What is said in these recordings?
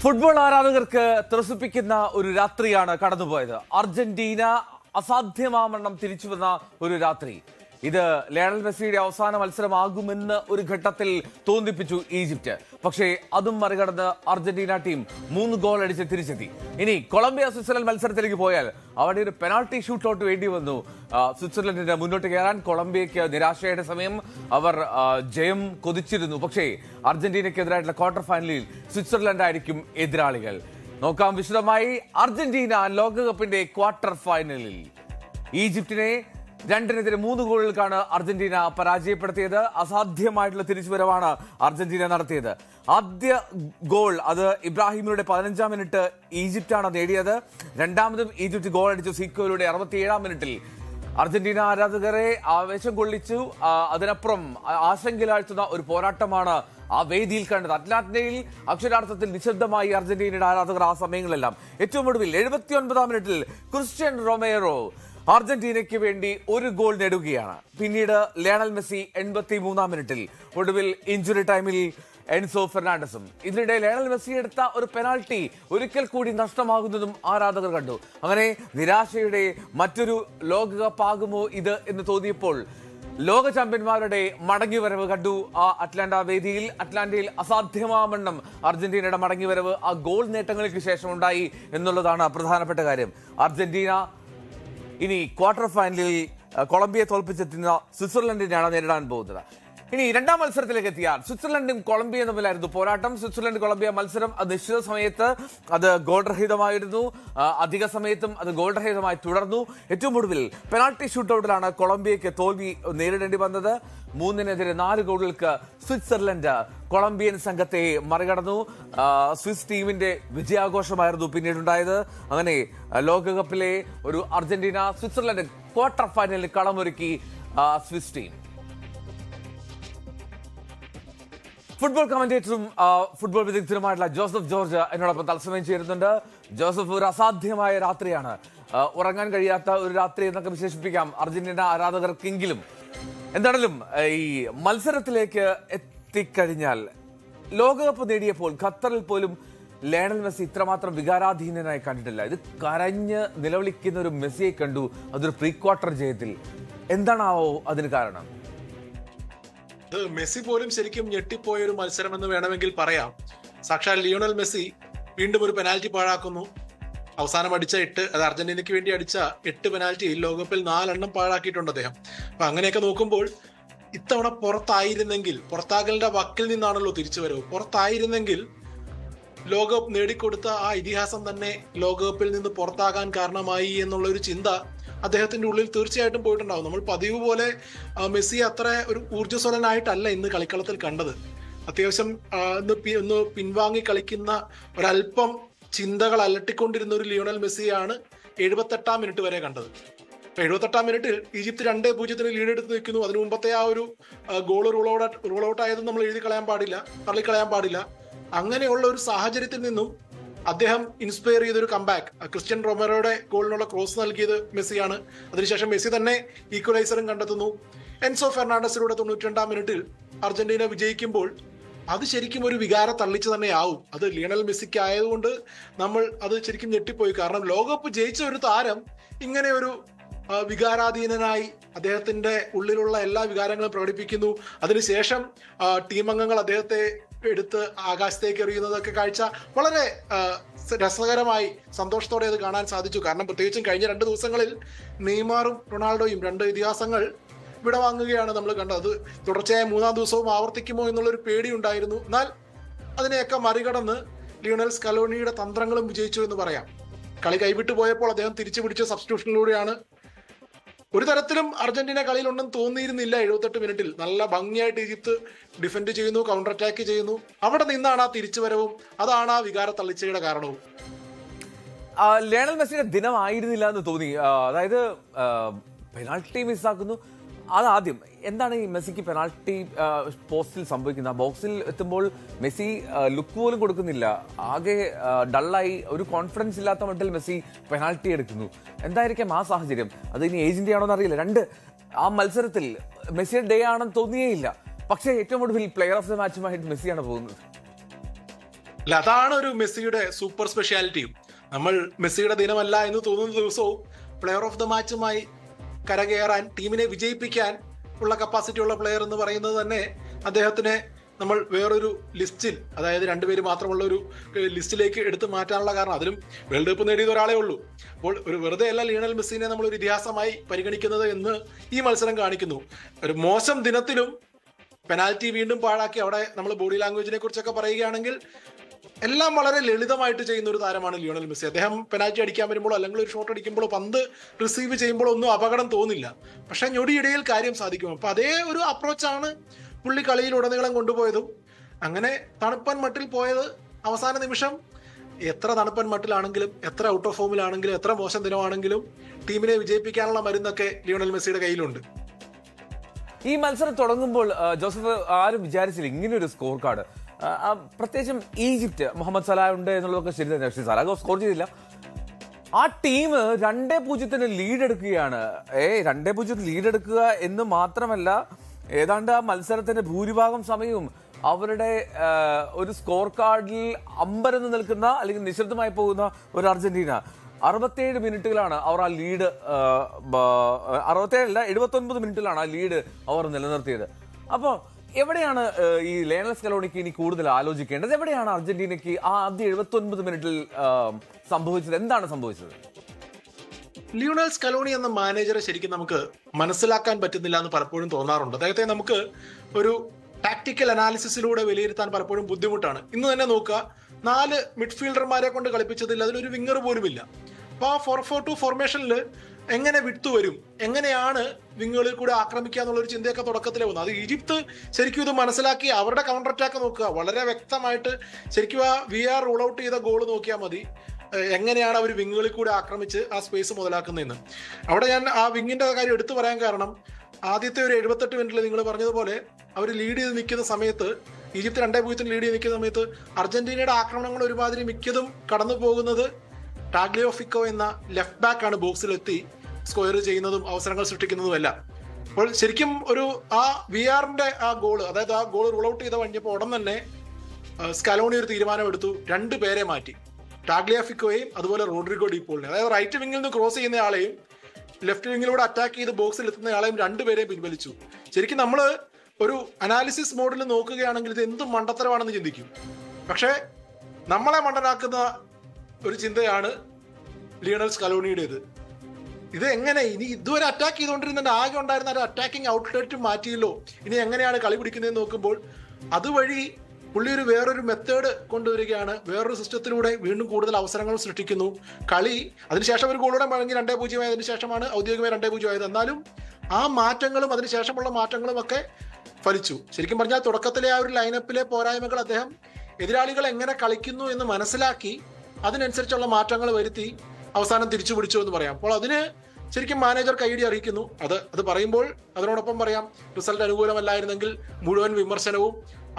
Football ആരാധകർക്ക് ത്രസിപ്പിക്കുന്ന ഒരു രാത്രിയാണ് കടന്നുപോയത്. അർജന്റീന അസാധ്യമാവണ്ണം തിരിച്ചു വന്ന ഒരു രാത്രി. ഇത് ലയണൽ മെസ്സിയുടെ അവസാന മത്സരമാകുമെന്ന് ഒരു ഘട്ടത്തിൽ തോന്നിപ്പിച്ചു ഈജിപ്റ്റ്. പക്ഷേ അതും മറികടന്ന് അർജന്റീന ടീം 3 ഗോൾ അടിച്ച് തിരിച്ചെത്തി. ഇനി കൊളംബിയ സ്വിറ്റ്സർലൻഡ് മത്സരത്തിലേക്ക് പോയാൽ അവിടെ ഒരു പെനാൾട്ടി ഷൂട്ടൗട്ട് വേണ്ടി വന്നു സ്വിറ്റ്സർലൻഡിന് മുന്നോട്ട് കയറാൻ. കൊളംബിയയ്ക്ക് നിരാശയുടെ സമയം, അവർ ജയം കൊതിച്ചിരുന്നു. പക്ഷേ അർജന്റീനയ്ക്കെതിരായിട്ടുള്ള ക്വാർട്ടർ ഫൈനലിൽ സ്വിറ്റ്സർലൻഡ് ആയിരിക്കും എതിരാളികൾ. നോക്കാം വിശദമായി. അർജന്റീന ലോകകപ്പിന്റെ ക്വാർട്ടർ ഫൈനലിൽ ഈജിപ്തിനെ 2-3 ഗോളുകൾക്കാണ് അർജന്റീന പരാജയപ്പെടുത്തിയത്. അസാധ്യമായിട്ടുള്ള തിരിച്ചുവരവാണ് അർജന്റീന നടത്തിയത്. ആദ്യ ഗോൾ അത് ഇബ്രാഹിമിലൂടെ 15-ാം മിനിറ്റ് ഈജിപ്റ്റാണ് നേടിയത്. രണ്ടാമതും ഈജിപ്റ്റ് ഗോൾ അടിച്ചു സീക്കോയിലൂടെ 67-ാം മിനിറ്റിൽ. അർജന്റീന ആരാധകരെ ആവേശം കൊള്ളിച്ചു. അതിനപ്പുറം ആശങ്കയിലാഴ്ത്തുന്ന ഒരു പോരാട്ടമാണ് ആ വേദിയിൽ കണ്ടത്. അറ്റ്ലാന്റയിൽ അക്ഷരാർത്ഥത്തിൽ നിശബ്ദമായി അർജന്റീനയുടെ ആരാധകർ ആ സമയങ്ങളെല്ലാം. ഏറ്റവും ഒടുവിൽ 79-ാം മിനിറ്റിൽ ക്രിസ്ത്യൻ റൊമേറോ അർജന്റീനയ്ക്ക് വേണ്ടി ഒരു ഗോൾ നേടുകയാണ്. പിന്നീട് ലയണൽ മെസ്സി 83-ാം മിനിറ്റിൽ, ഒടുവിൽ ഇഞ്ചുറി ടൈമിൽ എൻസോ ഫെർണാണ്ടസും. ഇതിനിടെ ലയണൽ മെസ്സി എടുത്ത ഒരു പെനാൾട്ടി ഒരിക്കൽ കൂടി നഷ്ടമാകുന്നതും ആരാധകർ കണ്ടു. അങ്ങനെ നിരാശയുടെ മറ്റൊരു ലോകകപ്പ് ആകുമോ ഇത് എന്ന് തോന്നിയപ്പോൾ ലോക ചാമ്പ്യന്മാരുടെ മടങ്ങിവരവ് കണ്ടു ആ അറ്റ്ലാന്റ വേദിയിൽ. അറ്റ്ലാന്റയിൽ അസാധ്യമാവണ്ണം അർജന്റീനയുടെ മടങ്ങിവരവ് ആ ഗോൾ നേട്ടങ്ങൾക്ക് ശേഷം ഉണ്ടായി എന്നുള്ളതാണ് പ്രധാനപ്പെട്ട കാര്യം. അർജന്റീന ഇനി ക്വാർട്ടർ ഫൈനലിൽ കൊളംബിയെ തോൽപ്പിച്ചെത്തുന്ന സ്വിറ്റ്സർലൻഡിനെയാണ് നേരിടാൻ പോകുന്നത്. ഇനി രണ്ടാം മത്സരത്തിലേക്ക് എത്തിയാൽ സ്വിറ്റ്സർലൻഡും കൊളംബിയയും തമ്മിലായിരുന്നു പോരാട്ടം. സ്വിറ്റ്സർലൻഡ് കൊളംബിയ മത്സരം അത് നിശ്ചിത സമയത്ത് അത് ഗോൾ രഹിതമായിരുന്നു. അധിക സമയത്തും അത് ഗോൾ രഹിതമായി തുടർന്നു. ഏറ്റവും ഒടുവിൽ പെനാൾട്ടി ഷൂട്ടൌട്ടിലാണ് കൊളംബിയയ്ക്ക് തോൽവി നേരിടേണ്ടി വന്നത്. 3-4 ഗോളുകൾക്ക് സ്വിറ്റ്സർലൻഡ് കൊളംബിയൻ സംഘത്തെ മറികടന്നു. സ്വിസ് ടീമിന്റെ വിജയാഘോഷമായിരുന്നു പിന്നീടുണ്ടായത്. അങ്ങനെ ലോകകപ്പിലെ ഒരു അർജന്റീന സ്വിറ്റ്സർലൻഡ് ക്വാർട്ടർ ഫൈനലിൽ കളമൊരുക്കി സ്വിസ് ടീം. ഫുട്ബോൾ കമന്റേറ്ററും ഫുട്ബോൾ വിദഗ്ധരുമായിട്ടുള്ള ജോസഫ് ജോർജ് എന്നോടൊപ്പം തത്സമയം ചേരുന്നുണ്ട്. ജോസഫ്, ഒരു അസാധ്യമായ രാത്രിയാണ്, ഉറങ്ങാൻ കഴിയാത്ത ഒരു രാത്രി എന്നൊക്കെ വിശേഷിപ്പിക്കാം അർജന്റീന ആരാധകർക്കെങ്കിലും. എന്താണെങ്കിലും ഈ മത്സരത്തിലേക്ക് എത്തിക്കഴിഞ്ഞാൽ ലോകകപ്പ് നേടിയപ്പോൾ ഖത്തറിൽ പോലും ലയണൽ മെസ്സി ഇത്രമാത്രം വികാരാധീനനായി കണ്ടിട്ടില്ല. ഇത് കരഞ്ഞ് നിലവിളിക്കുന്ന ഒരു മെസ്സിയെ കണ്ടു, അതൊരു പ്രീ ക്വാർട്ടർ ജയത്തിൽ. എന്താണാവോ അതിന് കാരണം? അത് മെസ്സി പോലും ശരിക്കും ഞെട്ടിപ്പോയ ഒരു മത്സരം എന്ന് വേണമെങ്കിൽ പറയാം. സാക്ഷാൽ ലിയോണൽ മെസ്സി വീണ്ടും ഒരു പെനാൽറ്റി പാഴാക്കുന്നു. അവസാനം അടിച്ച 8, അത് അർജന്റീനയ്ക്ക് വേണ്ടി അടിച്ച 8 പെനാൽറ്റി ലോകകപ്പിൽ 4 എണ്ണം പാഴാക്കിയിട്ടുണ്ട് അദ്ദേഹം. അപ്പൊ അങ്ങനെയൊക്കെ നോക്കുമ്പോൾ ഇത്തവണ പുറത്താകലിന്റെ വക്കിൽ നിന്നാണല്ലോ തിരിച്ചുവരവ്. പുറത്തായിരുന്നെങ്കിൽ ലോകകപ്പ് നേടിക്കൊടുത്ത ആ ഇതിഹാസം തന്നെ ലോകകപ്പിൽ നിന്ന് പുറത്താകാൻ കാരണമായി എന്നുള്ള ഒരു ചിന്ത അദ്ദേഹത്തിന്റെ ഉള്ളിൽ തീർച്ചയായിട്ടും പോയിട്ടുണ്ടാവും. നമ്മൾ പതിവ് പോലെ മെസ്സി അത്ര ഒരു ഊർജ്ജസ്വലനായിട്ടല്ല ഇന്ന് കളിക്കളത്തിൽ കണ്ടത്. അത്യാവശ്യം ഒന്ന് പിൻവാങ്ങി കളിക്കുന്ന ഒരല്പം ചിന്തകൾ അലട്ടിക്കൊണ്ടിരുന്ന ഒരു ലിയോണൽ മെസ്സിയാണ് 78-ാം മിനിറ്റ് വരെ കണ്ടത്. 78-ാം മിനിറ്റിൽ ഈജിപ്ത് 2-0 ലീഡ് എടുത്ത് നിൽക്കുന്നു. അതിനു മുമ്പത്തെ ആ ഒരു ഗോൾ റൂൾ ഔട്ട് ആയതും നമ്മൾ തള്ളിക്കളയാൻ പാടില്ല. അങ്ങനെയുള്ള ഒരു സാഹചര്യത്തിൽ നിന്നും അദ്ദേഹം ഇൻസ്പയർ ചെയ്തൊരു കംബാക്ക്, ക്രിസ്ത്യൻ റൊമേറോയുടെ ഗോളിനുള്ള ക്രോസ് നൽകിയത് മെസ്സിയാണ്. അതിനുശേഷം മെസ്സി തന്നെ ഈക്വലൈസറും കണ്ടെത്തുന്നു. എൻസോ ഫെർണാണ്ടസിലൂടെ 92-ാം മിനിറ്റിൽ അർജന്റീന വിജയിക്കുമ്പോൾ അത് ശരിക്കും ഒരു വികാരം തള്ളിച്ച് തന്നെ ആവും. അത് ലിയണൽ മെസ്സിക്ക് ആയതുകൊണ്ട് നമ്മൾ അത് ശരിക്കും ഞെട്ടിപ്പോയി. കാരണം ലോകകപ്പ് ജയിച്ച ഒരു താരം ഇങ്ങനെ ഒരു വികാരാധീനനായി അദ്ദേഹത്തിന്റെ ഉള്ളിലുള്ള എല്ലാ വികാരങ്ങളും പ്രകടിപ്പിക്കുന്നു. അതിനുശേഷം ടീം അംഗങ്ങൾ അദ്ദേഹത്തെ എടുത്ത് ആകാശത്തേക്ക് എറിയുന്നതൊക്കെ കാഴ്ച വളരെ രസകരമായി സന്തോഷത്തോടെ അത് കാണാൻ സാധിച്ചു. കാരണം പ്രത്യേകിച്ചും കഴിഞ്ഞ 2 ദിവസങ്ങളിൽ നെയ്മാറും റൊണാൾഡോയും 2 ഇതിഹാസങ്ങൾ ഇവിടെ വാങ്ങുകയാണ് നമ്മൾ കണ്ടത്. അത് തുടർച്ചയായ 3-ാം ദിവസവും ആവർത്തിക്കുമോ എന്നുള്ളൊരു പേടി ഉണ്ടായിരുന്നു. എന്നാൽ അതിനെയൊക്കെ മറികടന്ന് ലിയോണൽ സ്കലോണിയുടെ തന്ത്രങ്ങളും വിജയിച്ചു എന്ന് പറയാം. കളി കൈവിട്ടു പോയപ്പോൾ അദ്ദേഹം തിരിച്ചു പിടിച്ച സബ്സ്റ്റിറ്റ്യൂഷനിലൂടെയാണ്. ഒരു തരത്തിലും അർജന്റീന കളിയിലുണ്ടെന്ന് തോന്നിയിരുന്നില്ല. 78 മിനിറ്റിൽ നല്ല ഭംഗിയായിട്ട് ഈജിപ്ത് ഡിഫെൻഡ് ചെയ്യുന്നു, കൗണ്ടർ അറ്റാക്ക് ചെയ്യുന്നു. അവിടെ നിന്നാണ് ആ തിരിച്ചുവരവും, അതാണ് ആ വികാര തള്ളിച്ചയുടെ കാരണവും. ലയണൽ മെസ്സിയുടെ ദിനമായിരുന്നില്ല എന്ന് തോന്നി. അതായത് പെനാൾട്ടി മിസ്സാക്കുന്നു. അതാദ്യം എന്താണ് ഈ മെസ്സിക്ക് പെനാൾട്ടി പോസ്റ്റിൽ സംഭവിക്കുന്നത്? ബോക്സിൽ എത്തുമ്പോൾ മെസ്സി ലുക്ക് പോലും കൊടുക്കുന്നില്ല, ആകെ ഡള്ളായി, ഒരു കോൺഫിഡൻസ് ഇല്ലാത്ത മട്ടിൽ മെസ്സി പെനാൾട്ടി എടുക്കുന്നു. എന്തായിരിക്കാം ആ സാഹചര്യം? അത് ഇനി ഏജന്റ് ആണോ എന്നറിയില്ല. ആ മത്സരത്തിൽ മെസ്സിയുടെ ഡേ ആണെന്ന് തോന്നിയേയില്ല. പക്ഷേ ഏറ്റവും ഒടുവിൽ പ്ലെയർ ഓഫ് ദ മാച്ചുമായിട്ട് മെസ്സിയാണ് പോകുന്നത്. അല്ല, അതാണ് ഒരു മെസ്സിയുടെ സൂപ്പർ സ്പെഷ്യാലിറ്റിയും. നമ്മൾ മെസ്സിയുടെ ദിനമല്ല എന്ന് തോന്നുന്ന ദിവസവും പ്ലെയർ ഓഫ് ദ മാച്ചുമായി കരകയറാൻ, ടീമിനെ വിജയിപ്പിക്കാൻ ഉള്ള കപ്പാസിറ്റി ഉള്ള പ്ലെയർ എന്ന് പറയുന്നത് തന്നെ അദ്ദേഹത്തിനെ നമ്മൾ വേറൊരു ലിസ്റ്റിൽ, അതായത് രണ്ടുപേര് മാത്രമുള്ള ഒരു ലിസ്റ്റിലേക്ക് എടുത്ത് മാറ്റാനുള്ള കാരണം, അതിലും വേൾഡ് കപ്പ് നേടിയത് ഒരാളേ ഉള്ളൂ. അപ്പോൾ ഒരു വെറുതെ അല്ല ലിയണൽ മെസ്സിനെ നമ്മൾ ഒരു ഇതിഹാസമായി പരിഗണിക്കുന്നത് എന്ന് ഈ മത്സരം കാണിക്കുന്നു. ഒരു മോശം ദിനത്തിലും പെനാൽറ്റി വീണ്ടും പാഴാക്കി, അവിടെ നമ്മൾ ബോഡി ലാംഗ്വേജിനെ കുറിച്ചൊക്കെ പറയുകയാണെങ്കിൽ എല്ലാം വളരെ ലളിതമായിട്ട് ചെയ്യുന്ന ഒരു താരമാണ് ലിയോണൽ മെസ്സി. അദ്ദേഹം പെനാൽറ്റി അടിക്കാൻ വരുമ്പോഴോ അല്ലെങ്കിൽ ഒരു ഷോട്ട് അടിക്കുമ്പോഴോ പന്ത് റിസീവ് ചെയ്യുമ്പോഴോ ഒന്നും അപകടം തോന്നില്ല, പക്ഷെ ഞൊടിയിടയിൽ കാര്യം സാധിക്കും. അപ്പൊ അതേ ഒരു അപ്രോച്ചാണ് പുള്ളി കളിയിലുടനീളം കൊണ്ടുപോയതും. അങ്ങനെ തണുപ്പൻ മട്ടിൽ പോയത് അവസാന നിമിഷം എത്ര തണുപ്പൻ മട്ടിലാണെങ്കിലും, എത്ര ഔട്ട് ഓഫ് ഫോമിലാണെങ്കിലും, എത്ര മോശം ദിനമാണെങ്കിലും ടീമിനെ വിജയിപ്പിക്കാനുള്ള മരുന്നൊക്കെ ലിയോണൽ മെസ്സിയുടെ കയ്യിലുണ്ട്. ഈ മത്സരം തുടങ്ങുമ്പോൾ ജോസഫ് ആരും വിചാരിച്ചില്ല ഇങ്ങനെ ഒരു സ്കോർ കാർഡ്. പ്രത്യേകിച്ചും ഈജിപ്റ്റ്, മുഹമ്മദ് സലാഹ് ഉണ്ട് എന്നുള്ളതൊക്കെ ശരി തന്നെ. പക്ഷേ സലാഹ് സ്കോർ ചെയ്തില്ല. ആ ടീം 2-0 ലീഡ് എടുക്കുകയാണ്. 2-0 ലീഡ് എടുക്കുക എന്ന് മാത്രമല്ല, ഏതാണ്ട് ആ മത്സരത്തിന്റെ ഭൂരിഭാഗം സമയവും അവരുടെ ഒരു സ്കോർ കാർഡിൽ അമ്പരന്ന് നിൽക്കുന്ന അല്ലെങ്കിൽ നിശബ്ദമായി പോകുന്ന ഒരു അർജന്റീന 67 മിനിറ്റുകളാണ് അവർ ആ ലീഡ്, 79 മിനിറ്റിലാണ് ആ ലീഡ് അവർ നിലനിർത്തിയത്. അപ്പോൾ എവിടെയാണ് ഈ ലയണൽ സ്കലോണിക്ക് ഇനി കൂടുതൽ ആലോചിക്കേണ്ടത്? എവിടെയാണ് അർജന്റീനയ്ക്ക് ആ ആദ്യ 79 മിനിറ്റിൽ സംഭവിച്ചത്? എന്താണ് സംഭവിച്ചത്? ലിയോണൽ സ്കലോണി എന്ന മാനേജറെ ശരിക്കും നമുക്ക് മനസ്സിലാക്കാൻ പറ്റുന്നില്ല എന്ന് പലപ്പോഴും തോന്നാറുണ്ട്. അദ്ദേഹത്തെ നമുക്ക് ഒരു ടാക്ടിക്കൽ അനാലിസിസിലൂടെ വിലയിരുത്താൻ പലപ്പോഴും ബുദ്ധിമുട്ടാണ്. ഇന്ന് തന്നെ നോക്കുക, 4 മിഡ്ഫീൽഡർമാരെ കൊണ്ട് കളിപ്പിച്ചതിൽ അതിലൊരു വിങ്ങർ പോലുമില്ല. അപ്പൊ ആ 4-4-2 ഫോർമേഷനിൽ എങ്ങനെ വിട്ടു വരും, എങ്ങനെയാണ് വിങ്ങുകളിൽ കൂടെ ആക്രമിക്കുക എന്നുള്ളൊരു ചിന്തയൊക്കെ തുടക്കത്തിലേ വന്നു. അത് ഈജിപ്ത് ശരിക്കും ഇത് മനസ്സിലാക്കി അവരുടെ കൗണ്ടർ അറ്റാക്ക് നോക്കുക, വളരെ വ്യക്തമായിട്ട് ശരിക്കും ആ VR റൂൾ ഔട്ട് ചെയ്ത ഗോൾ നോക്കിയാൽ മതി എങ്ങനെയാണ് അവർ വിങ്ങുകളിൽ കൂടെ ആക്രമിച്ച് ആ സ്പേസ് മുതലാക്കുന്നതെന്ന്. അവിടെ ഞാൻ ആ വിങ്ങിന്റെ കാര്യം എടുത്തു പറയാൻ കാരണം, ആദ്യത്തെ ഒരു 78 മിനിറ്റിൽ നിങ്ങൾ പറഞ്ഞതുപോലെ അവർ ലീഡ് ചെയ്ത് നിൽക്കുന്ന സമയത്ത്, ഈജിപ്ത് 2-0 ലീഡ് ചെയ്ത് നിൽക്കുന്ന സമയത്ത് അർജന്റീനയുടെ ആക്രമണങ്ങൾ ഒരുമാതിരി മിക്കതും കടന്നു പോകുന്നത് ടാഗ്ലിയോഫിക്കോ എന്ന ലെഫ്റ്റ് ബാക്ക് ആണ് ബോക്സിലെത്തി സ്ക്വയർ ചെയ്യുന്നതും അവസരങ്ങൾ സൃഷ്ടിക്കുന്നതുമല്ല. അപ്പോൾ ശരിക്കും ഒരു ആ VR-ന്റെ ആ ഗോള്, അതായത് ആ ഗോൾ റൂൾ ഔട്ട് ചെയ്ത കഴിഞ്ഞപ്പോൾ ഉടൻ തന്നെ സ്കലോണി ഒരു തീരുമാനമെടുത്തു, 2 പേരെ മാറ്റി, ടാഗ്ലിയാഫിക്കോയെയും അതുപോലെ റോഡ്രിഗോ ഡി പോളിനെ. അതായത് റൈറ്റ് വിങ്ങിൽ നിന്ന് ക്രോസ് ചെയ്യുന്ന ആളെയും ലെഫ്റ്റ് വിങ്ങിലൂടെ അറ്റാക്ക് ചെയ്ത് ബോക്സിൽ എത്തുന്ന ആളെയും 2 പേരെയും പിൻവലിച്ചു. ശരിക്കും നമ്മൾ ഒരു അനാലിസിസ് മോഡിൽ നോക്കുകയാണെങ്കിൽ ഇത് എന്ത് മണ്ടത്തരമാണെന്ന് ചിന്തിക്കും. പക്ഷേ നമ്മളെ മണ്ടനാക്കുന്ന ഒരു ചിന്തയാണ് ലിയോണൽ സ്കലോണിയുടേത്. ഇത് എങ്ങനെ ഇനി ഇതുവരെ അറ്റാക്ക് ചെയ്തുകൊണ്ടിരുന്ന ആകെ ഉണ്ടായിരുന്ന ഒരു അറ്റാക്കിംഗ് ഔട്ട്ലെറ്റ് മാറ്റിയല്ലോ, ഇനി എങ്ങനെയാണ് കളി പിടിക്കുന്നതെന്ന് നോക്കുമ്പോൾ അതുവഴി പുള്ളി ഒരു വേറൊരു മെത്തേഡ് കൊണ്ടുവരികയാണ്. വേറൊരു സിസ്റ്റത്തിലൂടെ വീണ്ടും കൂടുതൽ അവസരങ്ങൾ സൃഷ്ടിക്കുന്നു. കളി അതിനുശേഷം ഒരു ഗോളോടെ വഴങ്ങി 2-0 ആയതിനു ശേഷമാണ് ഔദ്യോഗികമായി 2-0 ആയത്. എന്നാലും ആ മാറ്റങ്ങളും അതിനുശേഷമുള്ള മാറ്റങ്ങളും ഒക്കെ ഫലിച്ചു. ശരിക്കും പറഞ്ഞാൽ തുടക്കത്തിലെ ആ ഒരു ലൈനപ്പിലെ പോരായ്മകൾ അദ്ദേഹം എതിരാളികൾ എങ്ങനെ കളിക്കുന്നു എന്ന് മനസ്സിലാക്കി അതിനനുസരിച്ചുള്ള മാറ്റങ്ങൾ വരുത്തി അവസാനം തിരിച്ചു പിടിച്ചു എന്ന് പറയാം. അപ്പോൾ അതിന് ശരിക്കും മാനേജർ കൈയടി അറിയിക്കുന്നു. അത് പറയുമ്പോൾ അതിനോടൊപ്പം പറയാം, റിസൾട്ട് അനുകൂലമല്ലായിരുന്നെങ്കിൽ മുഴുവൻ വിമർശനവും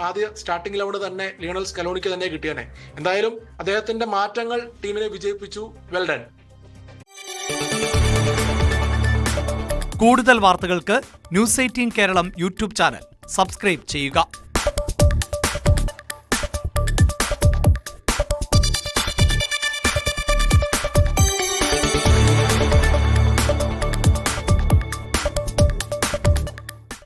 ആദ്യ സ്റ്റാർട്ടിംഗ് ലെവലിൽ തന്നെ ലിയോണൽ സ്കലോണിക്ക് തന്നെ കിട്ടിയാനെ. എന്തായാലും അദ്ദേഹത്തിന്റെ മാറ്റങ്ങൾ ടീമിനെ വിജയിപ്പിച്ചു. Well done. കൂടുതൽ വാർത്തകൾക്ക് News 18 Keralam YouTube channel subscribe ചെയ്യുക.